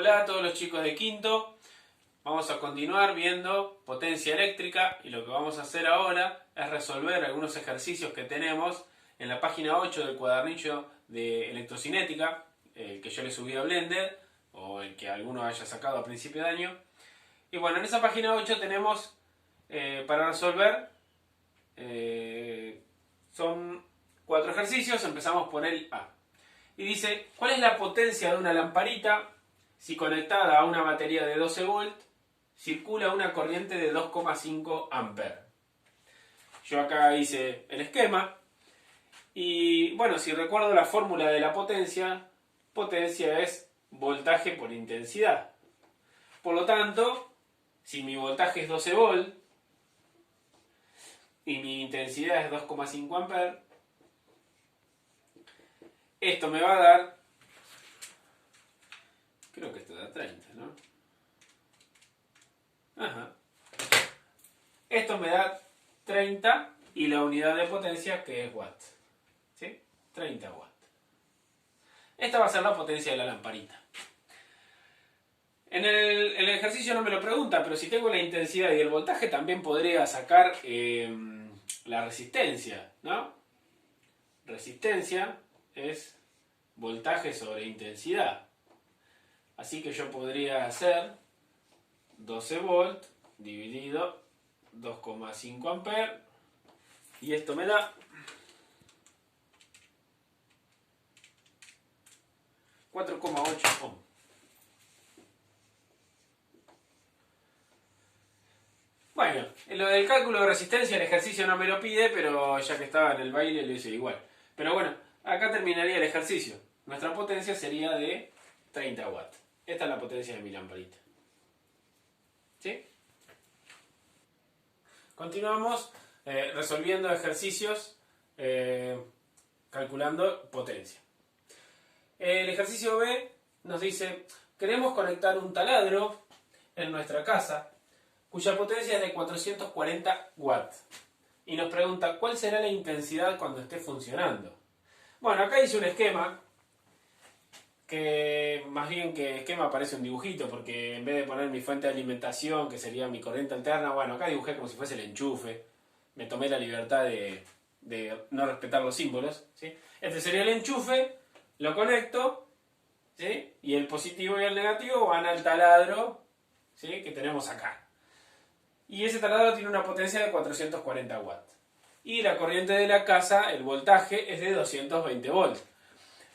Hola a todos los chicos de quinto. Vamos a continuar viendo potencia eléctrica y lo que vamos a hacer ahora es resolver algunos ejercicios que tenemos en la página 8 del cuadernillo de electrocinética, el que yo le subí a Blender o el que alguno haya sacado a principio de año. Y bueno, en esa página 8 tenemos para resolver, son 4 ejercicios. Empezamos por el A. Y dice, ¿cuál es la potencia de una lamparita si conectada a una batería de 12 volts circula una corriente de 2,5 amperes? Yo acá hice el esquema y bueno, si recuerdo la fórmula de la potencia, potencia es voltaje por intensidad. Por lo tanto, si mi voltaje es 12 volts y mi intensidad es 2,5 amperes, esto me va a dar, creo que esto da 30, ¿no? Ajá. Esto me da 30 y la unidad de potencia que es watt. ¿Sí? 30 watts. Esta va a ser la potencia de la lamparita. En el ejercicio no me lo pregunta, pero si tengo la intensidad y el voltaje también podría sacar la resistencia, ¿no? Resistencia es voltaje sobre intensidad. Así que yo podría hacer 12 volts dividido 2,5 amperes y esto me da 4,8 ohm. Bueno, en lo del cálculo de resistencia el ejercicio no me lo pide, pero ya que estaba en el baile lo hice igual. Pero bueno, acá terminaría el ejercicio. Nuestra potencia sería de 30 watts. Esta es la potencia de mi lamparita. ¿Sí? Continuamos resolviendo ejercicios calculando potencia. El ejercicio B nos dice, queremos conectar un taladro en nuestra casa cuya potencia es de 440 watts. Y nos pregunta, ¿cuál será la intensidad cuando esté funcionando? Bueno, acá hice un esquema, que más bien que esquema parece un dibujito, porque en vez de poner mi fuente de alimentación, que sería mi corriente alterna, bueno, acá dibujé como si fuese el enchufe. Me tomé la libertad de no respetar los símbolos, ¿sí? Este sería el enchufe, lo conecto, ¿sí? Y el positivo y el negativo van al taladro, ¿sí? Que tenemos acá. Y ese taladro tiene una potencia de 440 watts. Y la corriente de la casa, el voltaje, es de 220 volts.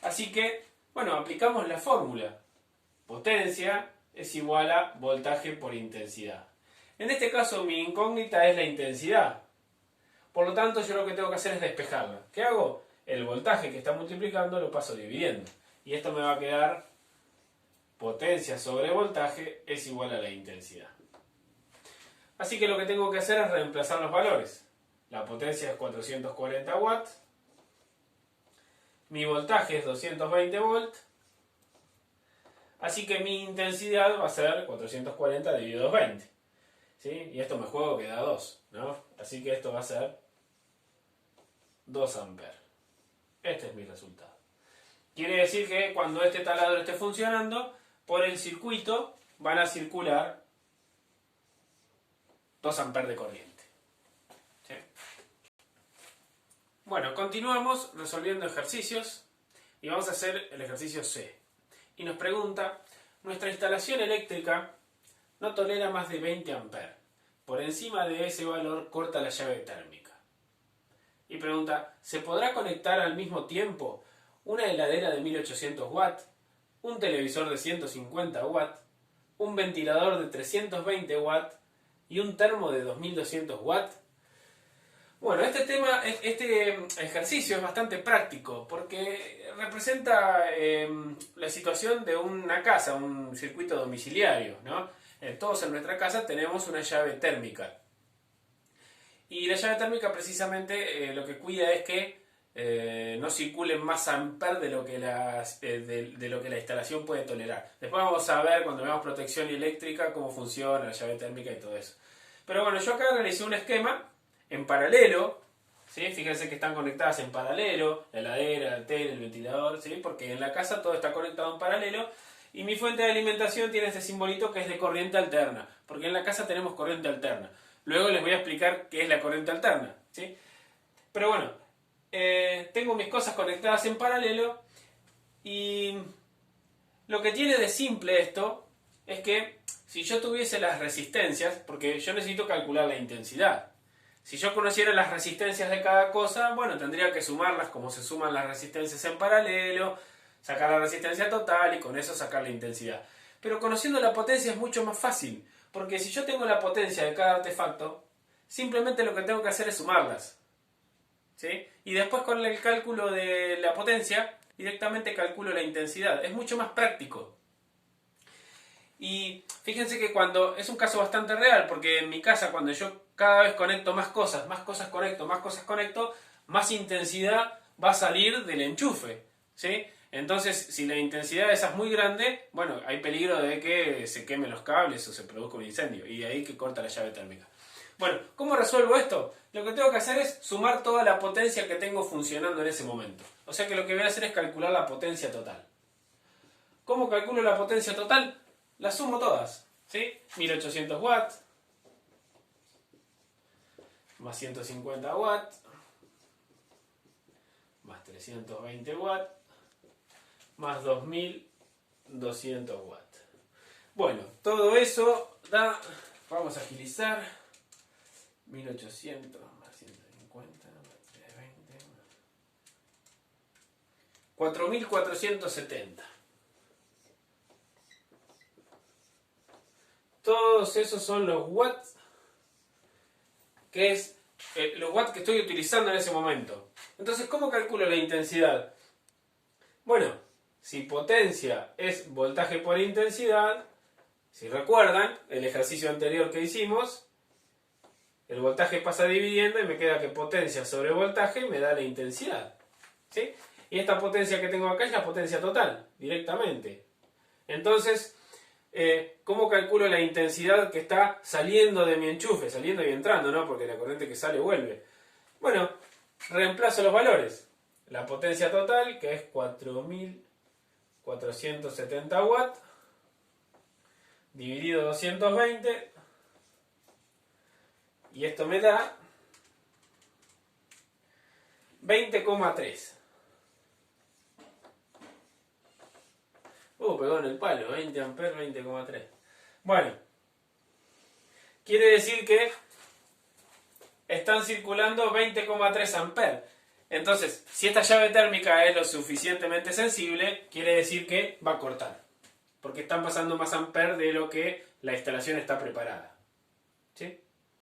Así que, bueno, aplicamos la fórmula. Potencia es igual a voltaje por intensidad. En este caso mi incógnita es la intensidad. Por lo tanto, yo lo que tengo que hacer es despejarla. ¿Qué hago? El voltaje que está multiplicando lo paso dividiendo. Y esto me va a quedar potencia sobre voltaje es igual a la intensidad. Así que lo que tengo que hacer es reemplazar los valores. La potencia es 440 watts. Mi voltaje es 220 volts. Así que mi intensidad va a ser 440 dividido 220. ¿Sí? Y esto me juego que da 2, ¿no? Así que esto va a ser 2 amperes. Este es mi resultado. Quiere decir que cuando este taladro esté funcionando, por el circuito van a circular 2 amperes de corriente. ¿Sí? Bueno, continuamos resolviendo ejercicios y vamos a hacer el ejercicio C. Y nos pregunta, nuestra instalación eléctrica no tolera más de 20 amperes. Por encima de ese valor corta la llave térmica. Y pregunta, ¿se podrá conectar al mismo tiempo una heladera de 1800 watts, un televisor de 150 watts, un ventilador de 320 watts y un termo de 2200 watts? Bueno, este ejercicio es bastante práctico porque representa la situación de una casa, un circuito domiciliario, ¿no? Todos en nuestra casa tenemos una llave térmica. Y la llave térmica precisamente lo que cuida es que no circulen más amperes de lo que la instalación puede tolerar. Después vamos a ver cuando veamos protección eléctrica cómo funciona la llave térmica y todo eso. Pero bueno, yo acá realicé un esquema en paralelo, ¿sí? Fíjense que están conectadas en paralelo, la heladera, la tele, el ventilador, ¿sí? Porque en la casa todo está conectado en paralelo Y mi fuente de alimentación tiene este simbolito que es de corriente alterna, porque en la casa tenemos corriente alterna. Luego les voy a explicar qué es la corriente alterna, ¿sí? Pero bueno, tengo mis cosas conectadas en paralelo y lo que tiene de simple esto es que si yo tuviese las resistencias, porque yo necesito calcular la intensidad. Si yo conociera las resistencias de cada cosa, bueno, tendría que sumarlas como se suman las resistencias en paralelo, sacar la resistencia total y con eso sacar la intensidad. Pero conociendo la potencia es mucho más fácil, porque si yo tengo la potencia de cada artefacto, simplemente lo que tengo que hacer es sumarlas, ¿sí? Y después con el cálculo de la potencia, directamente calculo la intensidad. Es mucho más práctico. Y fíjense que cuando es un caso bastante real, porque en mi casa cuando yo cada vez conecto más cosas conecto, más intensidad va a salir del enchufe, ¿sí? Entonces, si la intensidad de esa es muy grande, bueno, hay peligro de que se quemen los cables o se produzca un incendio, y de ahí que corta la llave térmica. Bueno, ¿cómo resuelvo esto? Lo que tengo que hacer es sumar toda la potencia que tengo funcionando en ese momento. O sea que lo que voy a hacer es calcular la potencia total. ¿Cómo calculo la potencia total? Las sumo todas, ¿sí? 1800 watts, más 150 watts, más 320 watts, más 2200 watts. Bueno, todo eso da, vamos a agilizar, 1800 más 150 más 320, 4470. Todos esos son los watts, que es los watts que estoy utilizando en ese momento. Entonces, ¿cómo calculo la intensidad? Bueno, si potencia es voltaje por intensidad, si recuerdan el ejercicio anterior que hicimos, el voltaje pasa dividiendo y me queda que potencia sobre voltaje me da la intensidad, ¿sí? Y esta potencia que tengo acá es la potencia total, directamente. Entonces, ¿cómo calculo la intensidad que está saliendo de mi enchufe? Saliendo y entrando, ¿no? Porque la corriente que sale vuelve. Bueno, reemplazo los valores. La potencia total, que es 4470 watts, dividido 220, y esto me da 20,3. Pegó en el palo, 20 amperes, 20,3. Bueno, quiere decir que están circulando 20,3 amperes. Entonces, si esta llave térmica es lo suficientemente sensible, quiere decir que va a cortar. Porque están pasando más amperes de lo que la instalación está preparada, ¿sí?